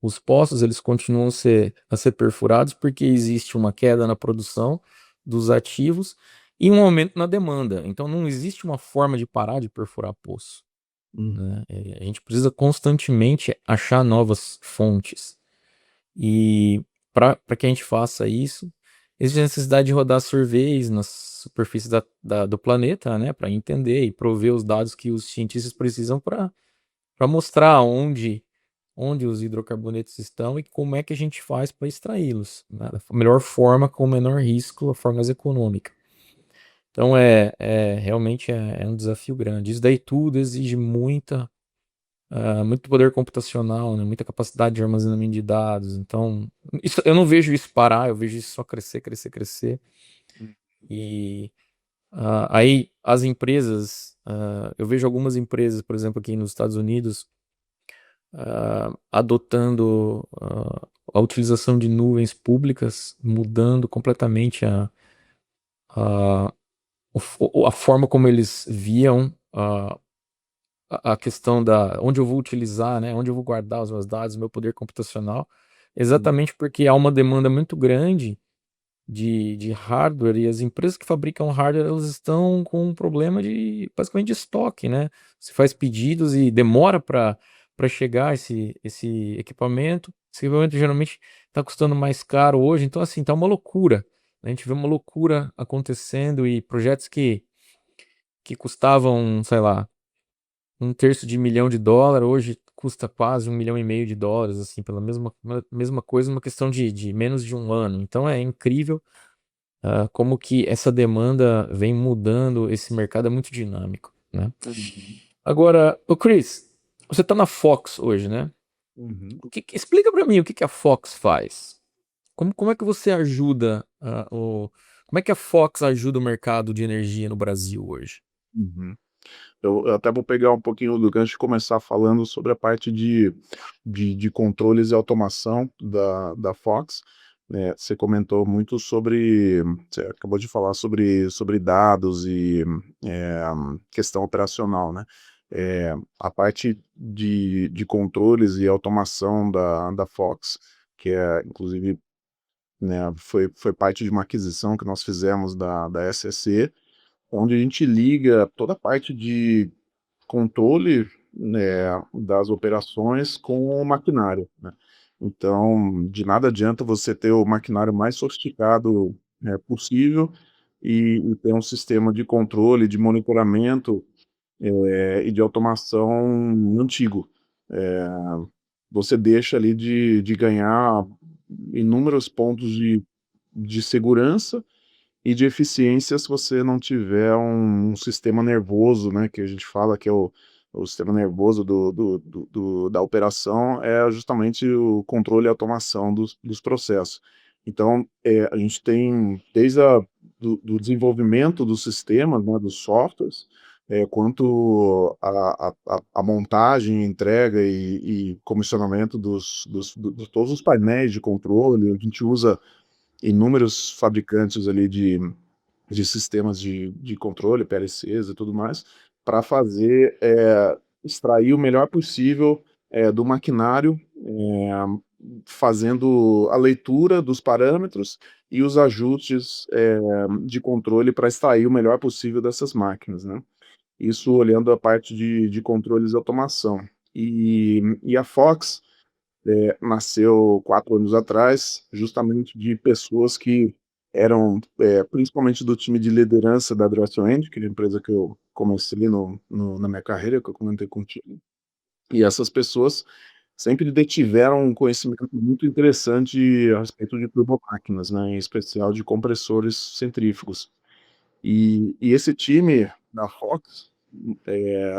Os poços eles continuam a ser perfurados porque existe uma queda na produção dos ativos e um aumento na demanda. Então não existe uma forma de parar de perfurar poço, Hum, né? A gente precisa constantemente achar novas fontes. E para que a gente faça isso, existe a necessidade de rodar surveys nas superfícies do planeta, né, para entender e prover os dados que os cientistas precisam para mostrar onde os hidrocarbonetos estão e como é que a gente faz para extraí-los, né, da melhor forma, com o menor risco, a forma mais econômica. Então realmente é um desafio grande. Isso daí tudo exige muito poder computacional, né? Muita capacidade de armazenamento de dados. Então, eu não vejo isso parar, eu vejo isso só crescer, crescer, crescer. hum, E aí as empresas, eu vejo algumas empresas, por exemplo, aqui nos Estados Unidos, adotando a utilização de nuvens públicas, mudando completamente a, a forma como eles viam a questão da onde eu vou utilizar, né, onde eu vou guardar os meus dados, o meu poder computacional, hum, exatamente porque há uma demanda muito grande de hardware e as empresas que fabricam hardware elas estão com um problema de basicamente de estoque, né? Você faz pedidos e demora para chegar esse equipamento. Esse equipamento geralmente está custando mais caro hoje, então assim, tá uma loucura. A gente vê uma loucura acontecendo e projetos que custavam, sei lá, um terço de milhão de dólar, hoje custa quase 1,5 milhão de dólares, assim, pela mesma coisa, uma questão de menos de um ano. Então é incrível como que essa demanda vem mudando, esse mercado é muito dinâmico, né? uhum, Agora, o Chris, você tá na Fox hoje, né? uhum, Explica para mim o que a Fox faz. Como é que você ajuda como é que a Fox ajuda o mercado de energia no Brasil hoje? uhum. Eu até vou pegar um pouquinho do gancho e começar falando sobre a parte de controles e automação da Fox. Né? Você comentou muito sobre, você acabou de falar sobre dados e é, questão operacional, né? A parte de controles e automação da Fox, que é, inclusive, né, foi parte de uma aquisição que nós fizemos da SSE, onde a gente liga toda a parte de controle, né, das operações com o maquinário, né. Então, de nada adianta você ter o maquinário mais sofisticado, possível e ter um sistema de controle, de monitoramento, e de automação antigo. Eh, Você deixa ali de ganhar inúmeros pontos de segurança e de eficiência se você não tiver um sistema nervoso, né, que a gente fala que é o sistema nervoso da operação, é justamente o controle e automação dos processos. Então, a gente tem desde do desenvolvimento dos sistemas, né, dos softwares, quanto a montagem, entrega e comissionamento de todos os painéis de controle. A gente usa inúmeros fabricantes ali de sistemas de controle, PLCs e tudo mais, para fazer, extrair o melhor possível do maquinário, fazendo a leitura dos parâmetros e os ajustes de controle para extrair o melhor possível dessas máquinas, né? Isso olhando a parte de controles e automação. E a Fox nasceu 4 anos atrás, justamente de pessoas que eram, principalmente do time de liderança da Dressend, que é a empresa que eu comecei na minha carreira, que eu comentei contigo. E essas pessoas sempre detiveram um conhecimento muito interessante a respeito de turbomáquinas, né, em especial de compressores centrífugos. E esse time da Fox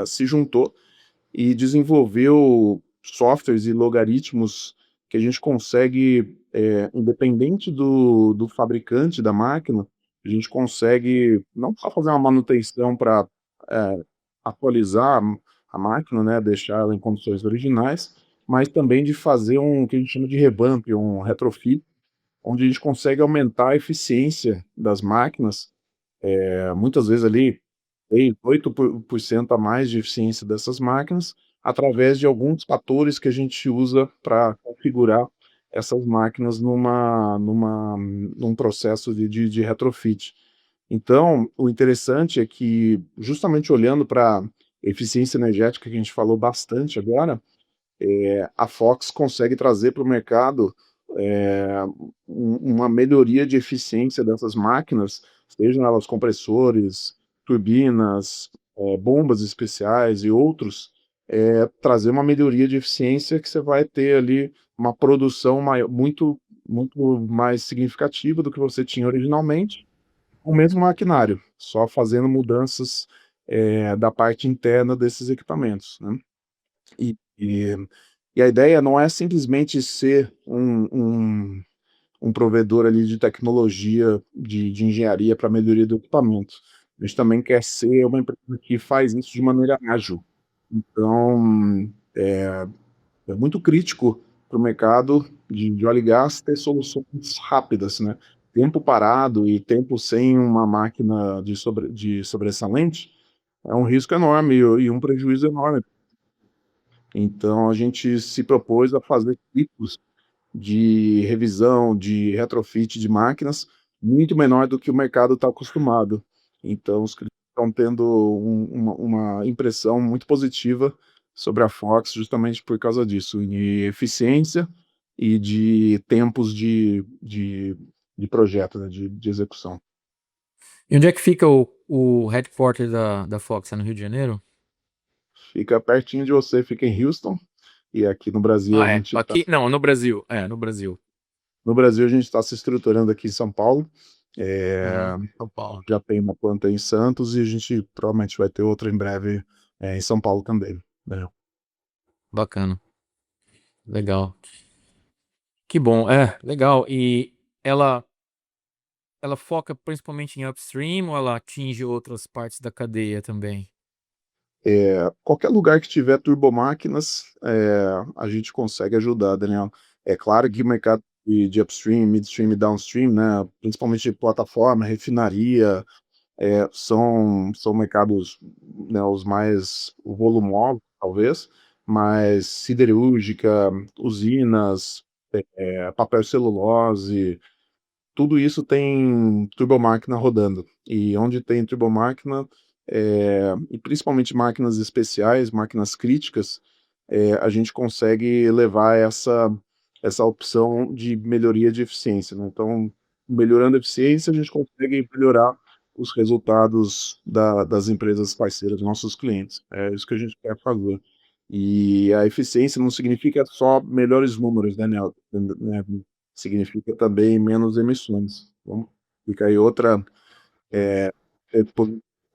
se juntou e desenvolveu softwares e logaritmos que a gente consegue, independente do fabricante da máquina, a gente consegue não só fazer uma manutenção para atualizar a máquina, né, deixar ela em condições originais, mas também de fazer um que a gente chama de revamp, um retrofit, onde a gente consegue aumentar a eficiência das máquinas, muitas vezes ali tem 8% a mais de eficiência dessas máquinas, através de alguns fatores que a gente usa para configurar essas máquinas num processo de retrofit. Então, o interessante é que, justamente olhando pra eficiência energética, que a gente falou bastante agora, a Fox consegue trazer para o mercado uma melhoria de eficiência dessas máquinas, sejam elas compressores, turbinas, bombas especiais e outros, trazer uma melhoria de eficiência que você vai ter ali uma produção muito, muito mais significativa do que você tinha originalmente, o mesmo maquinário, só fazendo mudanças da parte interna desses equipamentos, né? E, e, e a ideia não é simplesmente ser um provedor ali de tecnologia, de engenharia para melhoria do equipamento. A gente também quer ser uma empresa que faz isso de maneira ágil. Então, é muito crítico para o mercado de óleo e gás ter soluções rápidas, né? Tempo parado e tempo sem uma máquina de sobressalente é um risco enorme e um prejuízo enorme. Então, a gente se propôs a fazer ciclos de revisão, de retrofit de máquinas, muito menor do que o mercado está acostumado. Então, os clientes estão tendo uma impressão muito positiva sobre a Fox, justamente por causa disso, de eficiência e de tempos de projeto, né, de execução. E onde é que fica o headquarter da Fox? É no Rio de Janeiro? Fica pertinho de você, fica em Houston, e aqui no Brasil a Ah, é. gente está Aqui? Não, no Brasil. É, no Brasil. no Brasil a gente está se estruturando aqui em São Paulo. São Paulo. Já tem uma planta em Santos e a gente provavelmente vai ter outra em breve em São Paulo também, né? Bacana. Legal. Que bom. É, legal. E ela, ela foca principalmente em upstream ou ela atinge outras partes da cadeia também? Qualquer lugar que tiver turbomáquinas, a gente consegue ajudar, Daniel. É claro que o mercado de upstream, midstream e downstream, né, principalmente de plataforma, refinaria, são mercados, né, os mais volumosos, talvez, mas siderúrgica, usinas, papel celulose, tudo isso tem turbomáquina rodando. E onde tem turbomáquina, e principalmente máquinas especiais, máquinas críticas, a gente consegue levar essa opção de melhoria de eficiência, né? Então, melhorando a eficiência, a gente consegue melhorar os resultados das empresas parceiras, dos nossos clientes. É isso que a gente quer fazer. E a eficiência não significa só melhores números, né, Nel? Né? Significa também menos emissões. Então, fica aí outra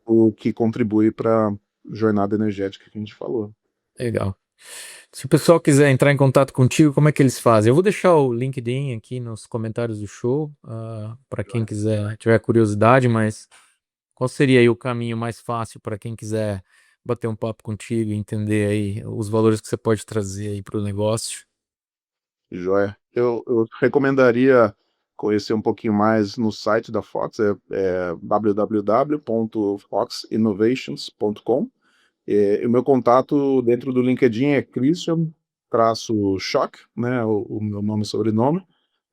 o que contribui para a jornada energética que a gente falou. Legal. Se o pessoal quiser entrar em contato contigo, como é que eles fazem? Eu vou deixar o LinkedIn aqui nos comentários do show, para quem quiser, tiver curiosidade, mas Qual seria aí o caminho mais fácil para quem quiser bater um papo contigo e entender aí os valores que você pode trazer aí para o negócio? Joia. Eu recomendaria conhecer um pouquinho mais no site da Fox, www.foxinnovations.com. E o meu contato dentro do LinkedIn é Christian-Schock, né, o meu nome e sobrenome.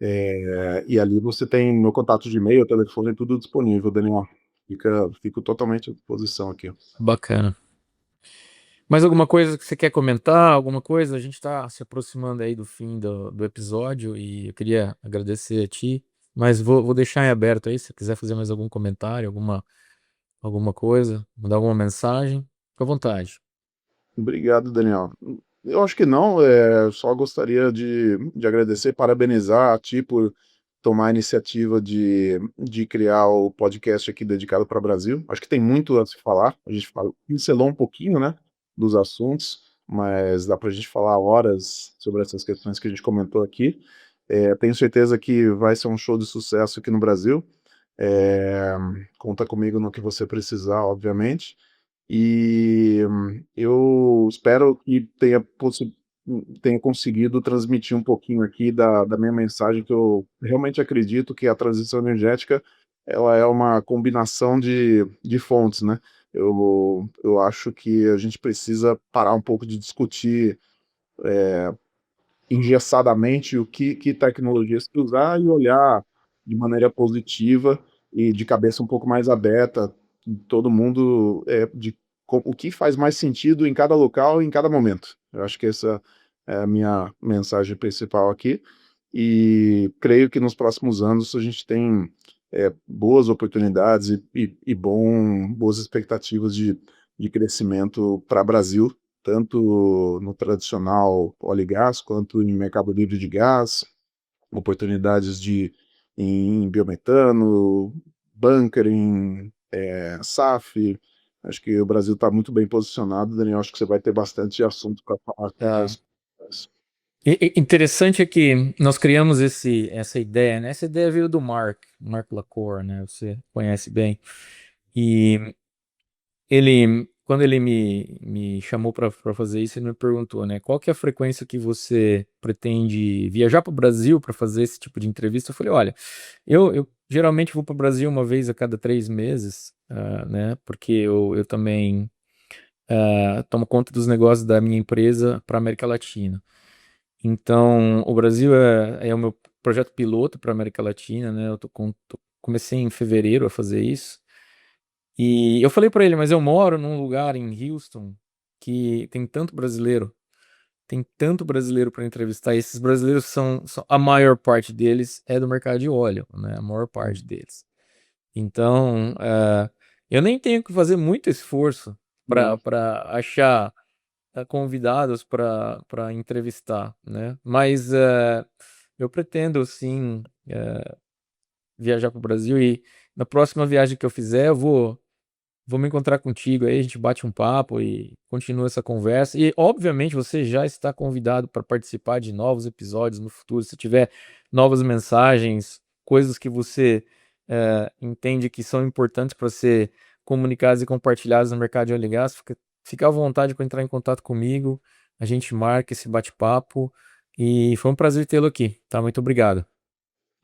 E ali você tem meu contato de e-mail, telefone, tudo disponível, Daniel. Fico totalmente à disposição aqui. Bacana. Mais alguma coisa que você quer comentar? Alguma coisa? A gente está se aproximando aí do fim do episódio e eu queria agradecer a ti, mas vou deixar em aberto aí, se você quiser fazer mais algum comentário, alguma coisa, mandar alguma mensagem, fica à vontade. Obrigado, Daniel. Eu acho que não, só gostaria de agradecer e parabenizar a ti por tomar a iniciativa de criar o podcast aqui dedicado para o Brasil. Acho que tem muito a se falar, a gente pincelou um pouquinho, né, dos assuntos, mas dá para a gente falar horas sobre essas questões que a gente comentou aqui. Tenho certeza que vai ser um show de sucesso aqui no Brasil. É, Conta comigo no que você precisar, obviamente. E eu espero que tenha conseguido transmitir um pouquinho aqui da minha mensagem, que eu realmente acredito que a transição energética ela é uma combinação de fontes, né? Eu acho que a gente precisa parar um pouco de discutir engessadamente que tecnologias que usar e olhar de maneira positiva e de cabeça um pouco mais aberta, todo mundo, o que faz mais sentido em cada local e em cada momento. Eu acho que essa é a minha mensagem principal aqui, e creio que nos próximos anos a gente tem boas oportunidades e boas expectativas de crescimento para o Brasil, tanto no tradicional óleo e gás, quanto em mercado livre de gás, oportunidades em biometano, bunkering, SAF. Acho que o Brasil está muito bem posicionado, Daniel. Acho que você vai ter bastante assunto para falar. Tá. Interessante é que nós criamos essa ideia, né? Essa ideia veio do Mark Lacour, né? Você conhece bem. E quando ele me chamou para fazer isso, ele me perguntou, né? Qual que é a frequência que você pretende viajar para o Brasil para fazer esse tipo de entrevista? Eu falei, olha, eu geralmente vou para o Brasil uma vez a cada 3 meses, né? Porque eu também tomo conta dos negócios da minha empresa para América Latina. Então, o Brasil é o meu projeto piloto para América Latina, né? Comecei em fevereiro a fazer isso. E eu falei para ele, mas eu moro num lugar em Houston que tem tanto brasileiro para entrevistar. E esses brasileiros a maior parte deles é do mercado de óleo, né? A maior parte deles. Então, eu nem tenho que fazer muito esforço para achar convidados para entrevistar, né? Mas eu pretendo sim viajar para o Brasil e na próxima viagem que eu fizer eu vou me encontrar contigo aí, a gente bate um papo e continua essa conversa. E obviamente você já está convidado para participar de novos episódios no futuro. Se tiver novas mensagens, coisas que você entende que são importantes para ser comunicadas e compartilhadas no mercado de óleo e gás, fica à vontade para entrar em contato comigo. A gente marca esse bate-papo e foi um prazer tê-lo aqui, tá? Muito obrigado.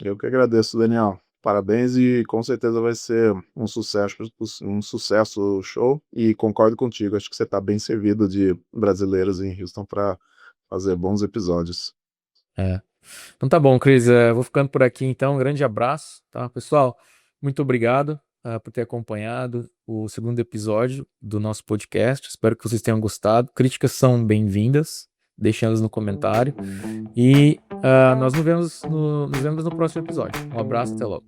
Eu que agradeço, Daniel. Parabéns, e com certeza vai ser um sucesso o show, e concordo contigo, acho que você está bem servido de brasileiros em Houston para fazer bons episódios. Então tá bom, Cris, vou ficando por aqui então, um grande abraço, tá? Pessoal, muito obrigado por ter acompanhado o segundo episódio do nosso podcast, espero que vocês tenham gostado. Críticas são bem-vindas, deixem elas no comentário e nós nos vemos no próximo episódio. Um abraço, até logo.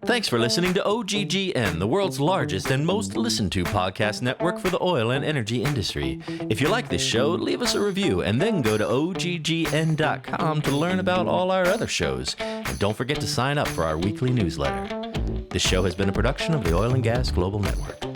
Thanks for listening to OGGN, the world's largest and most listened to podcast network for the oil and energy industry. If you like this show, leave us a review and then go to OGGN.com to learn about all our other shows. And don't forget to sign up for our weekly newsletter. This show has been a production of the Oil and Gas Global Network.